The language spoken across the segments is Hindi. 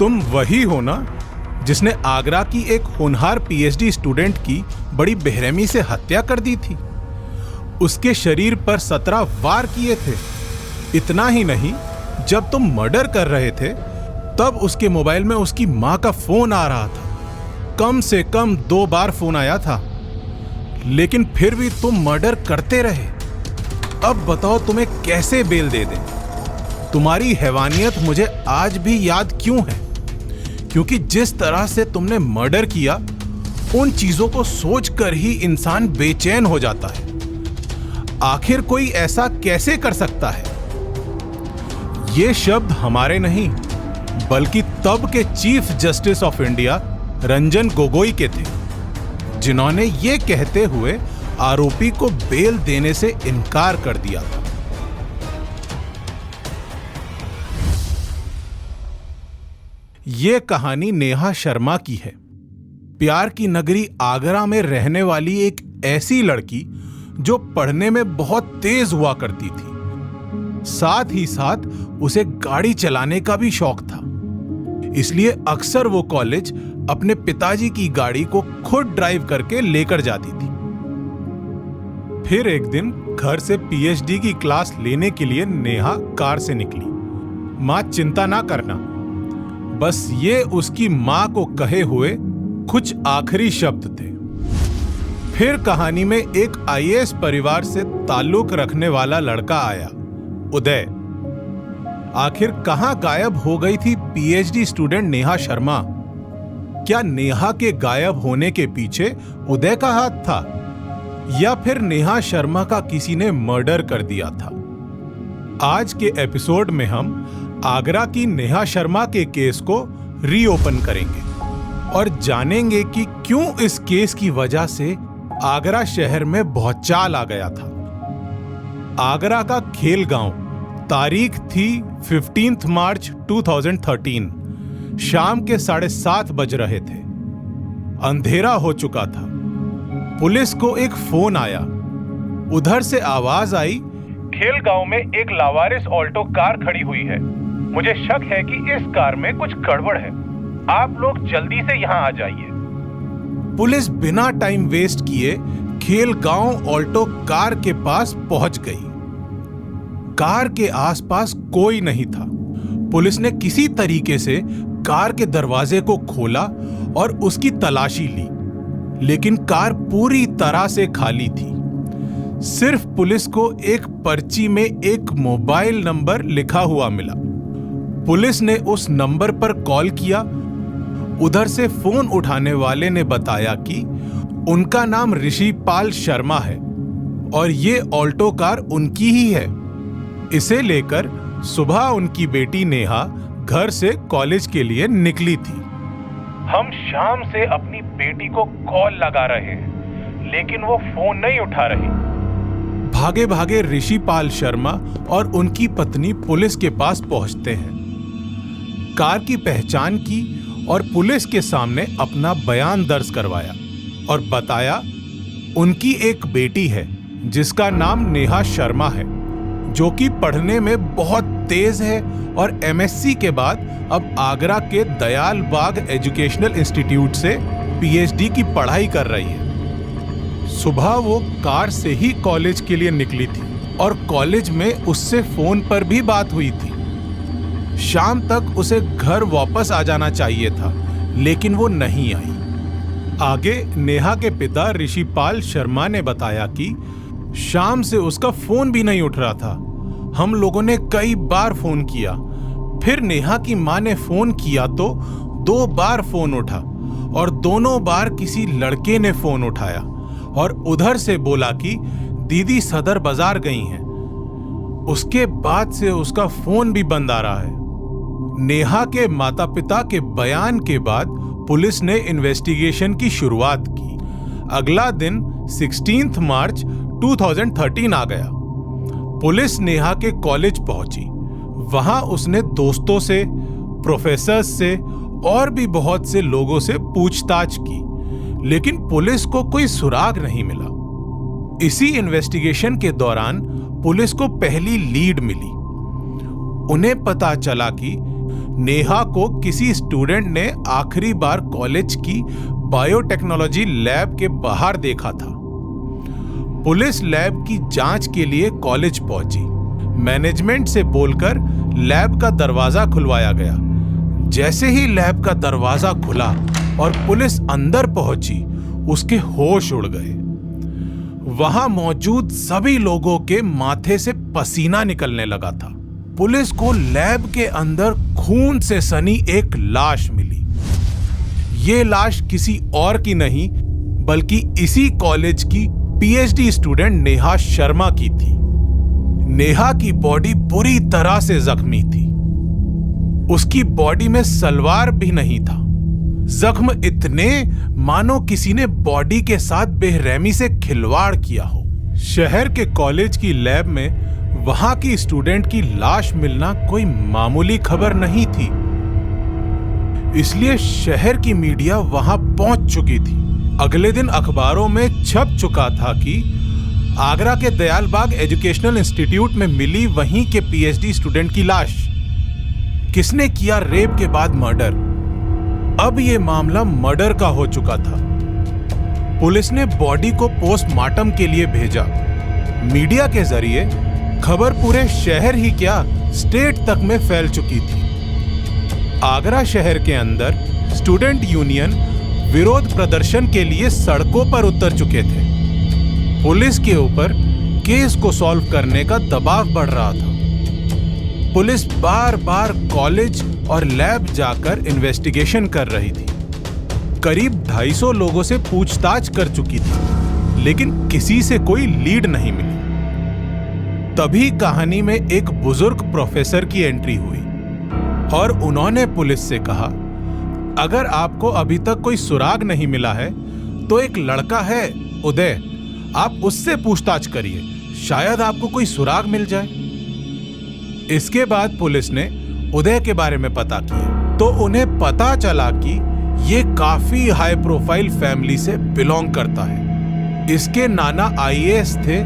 तुम वही हो ना जिसने आगरा की एक होनहार पीएचडी स्टूडेंट की बड़ी बेरहमी से हत्या कर दी थी। उसके शरीर पर 17 वार किए थे। इतना ही नहीं, जब तुम मर्डर कर रहे थे तब उसके मोबाइल में उसकी मां का फोन आ रहा था। कम से कम 2 बार फोन आया था, लेकिन फिर भी तुम मर्डर करते रहे। अब बताओ तुम्हें कैसे बेल दे दें? तुम्हारी हैवानियत मुझे आज भी याद क्यों है? क्योंकि जिस तरह से तुमने मर्डर किया, उन चीजों को सोचकर ही इंसान बेचैन हो जाता है। आखिर कोई ऐसा कैसे कर सकता है? ये शब्द हमारे नहीं, बल्कि तब के chief justice of India Ranjan Gogoi के थे, जिन्होंने ये कहते हुए आरोपी को बेल देने से इनकार कर दिया था। ये कहानी नेहा शर्मा की है। प्यार की नगरी आगरा में रहने वाली एक ऐसी लड़की जो पढ़ने में बहुत तेज हुआ करती थी। साथ ही साथ उसे गाड़ी चलाने का भी शौक था। इसलिए अक्सर वो कॉलेज अपने पिताजी की गाड़ी को खुद ड्राइव करके लेकर जाती थी। फिर एक दिन घर से पीएचडी की क्लास लेने के लिए नेहा कार से निकली। मां चिंता ना करना, बस ये उसकी मां को कहे हुए कुछ आखिरी शब्द थे। फिर कहानी में एक आईएएस परिवार से ताल्लुक रखने वाला लड़का आया, उदय। आखिर कहां गायब हो गई थी पीएचडी स्टूडेंट नेहा शर्मा? क्या नेहा के गायब होने के पीछे उदय का हाथ था, या फिर नेहा शर्मा का किसी ने मर्डर कर दिया था? आज के एपिसोड में हम आगरा की नेहा शर्मा के केस को रीओपन करेंगे और जानेंगे कि क्यों इस केस की वजह से आगरा शहर में भौचाल आ गया था। आगरा का खेल गांव, तारीख थी 15 मार्च 2013। शाम के 7:30 बज रहे थे। अंधेरा हो चुका था। पुलिस को एक फोन आया। उधर से आवाज आई, खेल गांव में एक लावारिस ऑल्टो कार खड़ी हुई है। मुझे शक है कि इस कार में कुछ गड़बड़ है। आप लोग जल्दी से यहां आ जाइए। पुलिस बिना टाइम वेस्ट किए खेल गांव ऑल्टो कार के पास पहुंच गई। कार के आसपास कोई नहीं था। पुलिस ने किसी तरीके से कार के दरवाजे को खोला और उसकी तलाशी ली, लेकिन कार पूरी तरह से खाली थी। सिर्फ पुलिस को एक पर्ची में एक मोबाइल नंबर लिखा हुआ मिला। पुलिस ने उस नंबर पर कॉल किया। उधर से फोन उठाने वाले ने बताया कि उनका नाम ऋषिपाल शर्मा है और ये ऑल्टो कार उनकी ही है। इसे लेकर सुबह उनकी बेटी नेहा घर से कॉलेज के लिए निकली थी। हम शाम से अपनी बेटी को कॉल लगा रहे हैं, लेकिन वो फोन नहीं उठा रही। भागे भागे ऋषिपाल शर्मा और उनकी पत्नी पुलिस के पास पहुंचते हैं। कार की पहचान की और पुलिस के सामने अपना बयान दर्ज करवाया और बताया उनकी एक बेटी है जिसका नाम नेहा शर्मा है, जो कि पढ़ने में बहुत तेज है और एमएससी के बाद अब आगरा के दयाल बाग एजुकेशनल इंस्टीट्यूट से पीएचडी की पढ़ाई कर रही है। सुबह वो कार से ही कॉलेज के लिए निकली थी और कॉलेज में उससे फोन पर भी बात हुई थी। शाम तक उसे घर वापस आ जाना चाहिए था, लेकिन वो नहीं आई। आगे नेहा के पिता ऋषिपाल शर्मा ने बताया कि शाम से उसका फोन भी नहीं उठ रहा था। हम लोगों ने कई बार फोन किया। फिर नेहा की मां ने फोन किया तो 2 बार फोन उठा और दोनों बार किसी लड़के ने फोन उठाया और उधर से बोला कि दीदी सदर बाजार गई हैं। उसके बाद से उसका फोन भी बंद आ रहा है। नेहा के माता पिता के बयान के बाद पुलिस ने इन्वेस्टिगेशन की शुरुआत की। अगला दिन 16 मार्च 2013 आ गया। पुलिस नेहा के कॉलेज पहुंची। वहां उसने दोस्तों से, प्रोफेसर से और भी बहुत से लोगों से पूछताछ की, लेकिन पुलिस को कोई सुराग नहीं मिला। इसी इन्वेस्टिगेशन के दौरान पुलिस को पहली लीड मिली। उन्हें पता चला कि नेहा को किसी स्टूडेंट ने आखिरी बार कॉलेज की बायोटेक्नोलॉजी लैब के बाहर देखा था। पुलिस लैब की जांच के लिए कॉलेज पहुंची। मैनेजमेंट से बोलकर लैब का दरवाजा खुलवाया गया। जैसे ही लैब का दरवाजा खुला और पुलिस अंदर पहुंची, उसके होश उड़ गए। वहां मौजूद सभी लोगों के माथे से पसीना निकलने लगा था। पुलिस को लैब के अंदर खून से सनी एक लाश मिली। ये लाश किसी और की नहीं बल्कि इसी कॉलेज की पीएचडी स्टूडेंट नेहा शर्मा की थी। नेहा की बॉडी बुरी तरह से जख्मी थी। उसकी बॉडी में सलवार भी नहीं था। जख्म इतने मानो किसी ने बॉडी के साथ बेरहमी से खिलवाड़ किया हो। शहर के कॉलेज की लैब में वहां की स्टूडेंट की लाश मिलना कोई मामूली खबर नहीं थी, इसलिए शहर की मीडिया वहां पहुंच चुकी थी। अगले दिन अखबारों में छप चुका था कि आगरा के दयाल बाग एजुकेशनल इंस्टीट्यूट में मिली वहीं के पीएचडी स्टूडेंट की लाश। किसने किया रेप के बाद मर्डर? अब यह मामला मर्डर का हो चुका था। पुलिस ने बॉडी को पोस्टमार्टम के लिए भेजा। मीडिया के जरिए खबर पूरे शहर ही क्या, स्टेट तक में फैल चुकी थी। आगरा शहर के अंदर स्टूडेंट यूनियन विरोध प्रदर्शन के लिए सड़कों पर उतर चुके थे। पुलिस के ऊपर केस को सॉल्व करने का दबाव बढ़ रहा था। पुलिस बार बार कॉलेज और लैब जाकर इन्वेस्टिगेशन कर रही थी। करीब 250 लोगों से पूछताछ कर चुकी थी, लेकिन किसी से कोई लीड नहीं मिली। तभी कहानी में एक बुजुर्ग प्रोफेसर की एंट्री हुई और उन्होंने पुलिस से कहा, अगर आपको अभी तक कोई सुराग नहीं मिला है तो एक लड़का है उदय, आप उससे पूछताछ करिए, शायद आपको कोई सुराग मिल जाए। इसके बाद पुलिस ने उदय के बारे में पता किया तो उन्हें पता चला कि ये काफी हाई प्रोफाइल फैमिली से बिलोंग करता है। इसके नाना आईएएस थे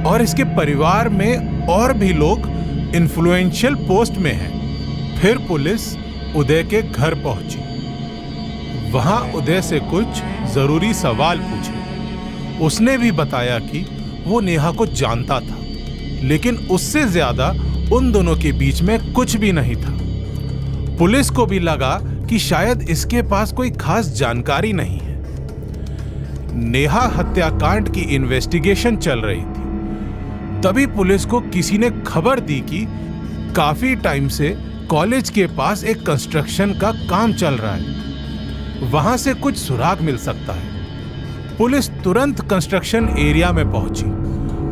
और इसके परिवार में और भी लोग इन्फ्लुएंशियल पोस्ट में हैं। फिर पुलिस उदय के घर पहुंची। वहां उदय से कुछ जरूरी सवाल पूछे। उसने भी बताया कि वो नेहा को जानता था, लेकिन उससे ज्यादा उन दोनों के बीच में कुछ भी नहीं था। पुलिस को भी लगा कि शायद इसके पास कोई खास जानकारी नहीं है। नेहा हत्याकांड की इन्वेस्टिगेशन चल रही थी। तभी पुलिस को किसी ने खबर दी कि काफी टाइम से कॉलेज के पास एक कंस्ट्रक्शन का काम चल रहा है, वहां से कुछ सुराग मिल सकता है। पुलिस तुरंत कंस्ट्रक्शन एरिया में पहुंची।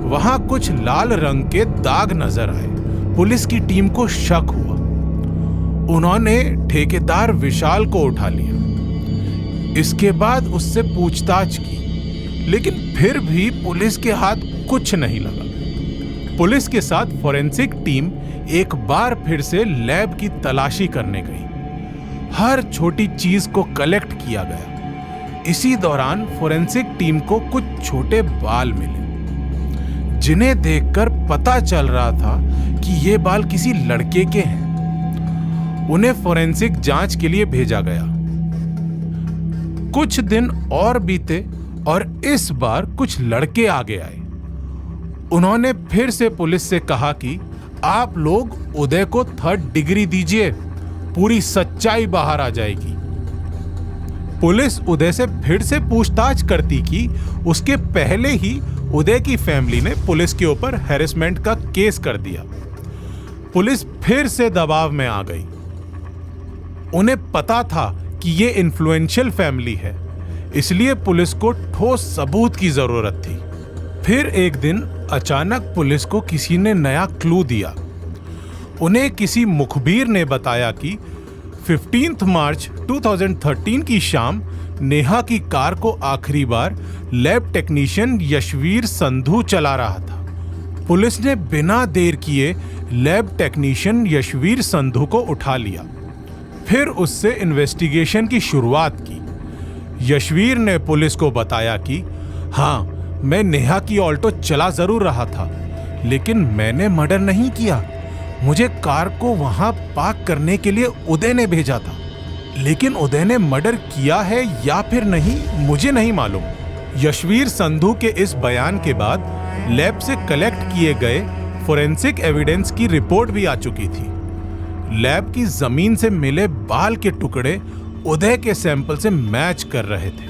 वहां कुछ लाल रंग के दाग नजर आए। पुलिस की टीम को शक हुआ। उन्होंने ठेकेदार विशाल को उठा लिया। इसके बाद उससे पूछताछ की, लेकिन फिर भी पुलिस के हाथ कुछ नहीं लगा। पुलिस के साथ फॉरेंसिक टीम एक बार फिर से लैब की तलाशी करने गई। हर छोटी चीज को कलेक्ट किया गया। इसी दौरान फॉरेंसिक टीम को कुछ छोटे बाल मिले, जिन्हें देखकर पता चल रहा था कि ये बाल किसी लड़के के हैं। उन्हें फॉरेंसिक जांच के लिए भेजा गया। कुछ दिन और बीते और इस बार कुछ लड़के आगे आए। उन्होंने फिर से पुलिस से कहा कि आप लोग उदय को 3rd डिग्री दीजिए, पूरी सच्चाई बाहर आ जाएगी। पुलिस उदय से फिर से पूछताछ करती कि उसके पहले ही उदय की फैमिली ने पुलिस के ऊपर हैरेसमेंट का केस कर दिया। पुलिस फिर से दबाव में आ गई। उन्हें पता था कि ये इन्फ्लुएंशियल फैमिली है, इसलिए पुलिस को ठोस सबूत की जरूरत थी। फिर एक दिन अचानक पुलिस को किसी ने नया क्लू दिया। उन्हें किसी मुखबिर ने बताया कि 15 मार्च 2013 की शाम नेहा की कार को आखिरी बार लैब टेक्नीशियन यशवीर संधू चला रहा था। पुलिस ने बिना देर किए लैब टेक्नीशियन यशवीर संधू को उठा लिया। फिर उससे इन्वेस्टिगेशन की शुरुआत की। यशवीर ने पुलिस को बताया कि हाँ, मैं नेहा की ऑल्टो चला जरूर रहा था, लेकिन मैंने मर्डर नहीं किया। मुझे कार को वहां पार्क करने के लिए उदय ने भेजा था, लेकिन उदय ने मर्डर किया है या फिर नहीं, मुझे नहीं मालूम। यशवीर संधू के इस बयान के बाद लैब से कलेक्ट किए गए फोरेंसिक एविडेंस की रिपोर्ट भी आ चुकी थी। लैब की जमीन से मिले बाल के टुकड़े उदय के सैंपल से मैच कर रहे थे।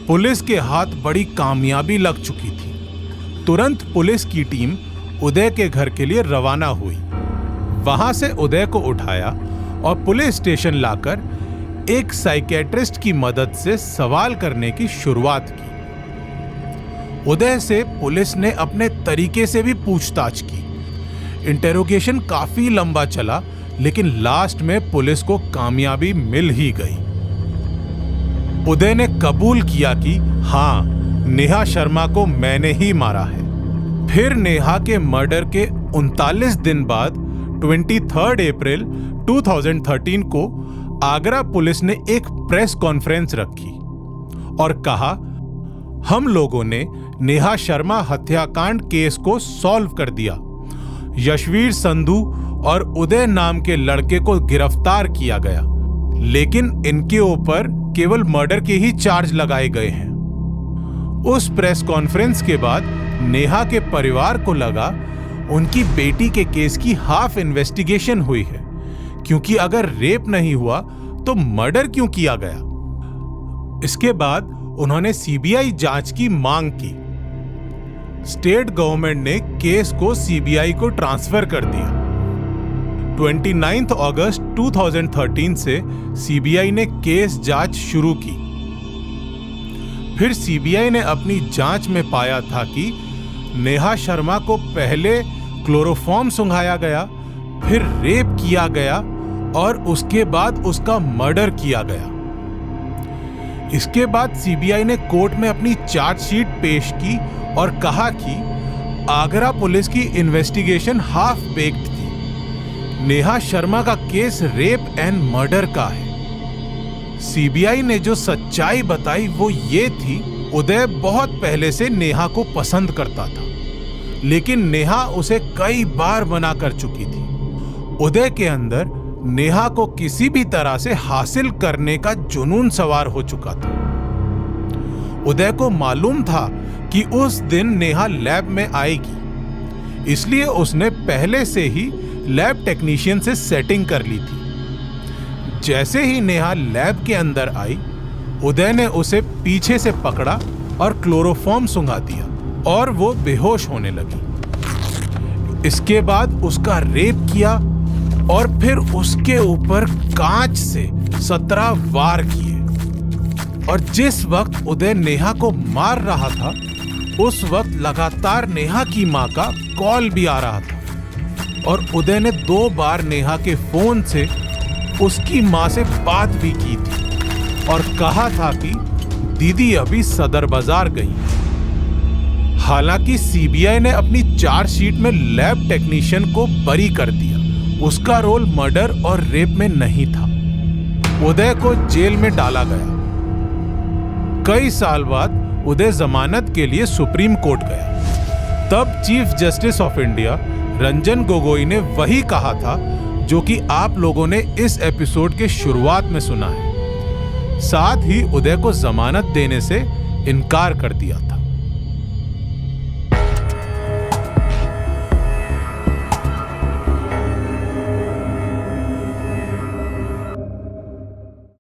पुलिस के हाथ बड़ी कामयाबी लग चुकी थी। तुरंत पुलिस की टीम उदय के घर के लिए रवाना हुई। वहां से उदय को उठाया और पुलिस स्टेशन लाकर एक साइकियाट्रिस्ट की मदद से सवाल करने की शुरुआत की। उदय से पुलिस ने अपने तरीके से भी पूछताछ की। इंटेरोगेशन काफी लंबा चला, लेकिन लास्ट में पुलिस को कामयाबी मिल ही गई। उदय ने कबूल किया कि हाँ, नेहा शर्मा को मैंने ही मारा है। फिर नेहा के मर्डर के 39 दिन बाद 23 अप्रैल 2013 को आगरा पुलिस ने एक प्रेस कॉन्फ्रेंस रखी और कहा, हम लोगों ने नेहा शर्मा हत्याकांड केस को सॉल्व कर दिया। यशवीर संधू और उदय नाम के लड़के को गिरफ्तार किया गया, लेकिन इनके ऊपर केवल मर्डर के ही चार्ज लगाए गए हैं। उस प्रेस कॉन्फ्रेंस के बाद नेहा के परिवार को लगा उनकी बेटी के केस की हाफ इन्वेस्टिगेशन हुई है, क्योंकि अगर रेप नहीं हुआ तो मर्डर क्यों किया गया। इसके बाद उन्होंने सीबीआई जांच की मांग की। स्टेट गवर्नमेंट ने केस को सीबीआई को ट्रांसफर कर दिया। 29 अगस्त 2013 से सीबीआई ने केस जांच शुरू की। फिर सीबीआई ने अपनी जांच में पाया था कि नेहा शर्मा को पहले क्लोरोफॉर्म सुंघाया गया, फिर रेप किया गया और उसके बाद उसका मर्डर किया गया। इसके बाद सीबीआई ने कोर्ट में अपनी चार्जशीट पेश की और कहा कि आगरा पुलिस की इन्वेस्टिगेशन हाफ बेक्ड थी। नेहा शर्मा का केस रेप एंड मर्डर का है। सीबीआई ने जो सच्चाई बताई वो ये थी, उदय बहुत पहले से नेहा को पसंद करता था, लेकिन नेहा उसे कई बार मना कर चुकी थी। उदय के अंदर नेहा को किसी भी तरह से हासिल करने का जुनून सवार हो चुका था। उदय को मालूम था कि उस दिन नेहा लैब में आएगी, इसलिए उसने पहले से ही लैब टेक्नीशियन से सेटिंग कर ली थी। जैसे ही नेहा लैब के अंदर आई, उदय ने उसे पीछे से पकड़ा और क्लोरोफॉर्म सुंघा दिया और वो बेहोश होने लगी। इसके बाद उसका रेप किया और फिर उसके ऊपर कांच से 17 वार किए। और जिस वक्त उदय नेहा को मार रहा था, उस वक्त लगातार नेहा की मां का कॉल भी आ रहा था और उदय ने 2 बार नेहा के फोन से उसकी मां से बात भी की थी और कहा था कि दीदी अभी सदर बाजार गई। हालांकि सीबीआई ने अपनी चार्जशीट में लैब टेक्नीशियन को बरी कर दिया। उसका रोल मर्डर और रेप में नहीं था। उदय को जेल में डाला गया। कई साल बाद उदय जमानत के लिए सुप्रीम कोर्ट गया। तब chief justice of India Ranjan Gogoi ने वही कहा था जो कि आप लोगों ने इस एपिसोड के शुरुआत में सुना है। साथ ही उदय को जमानत देने से इनकार कर दिया था।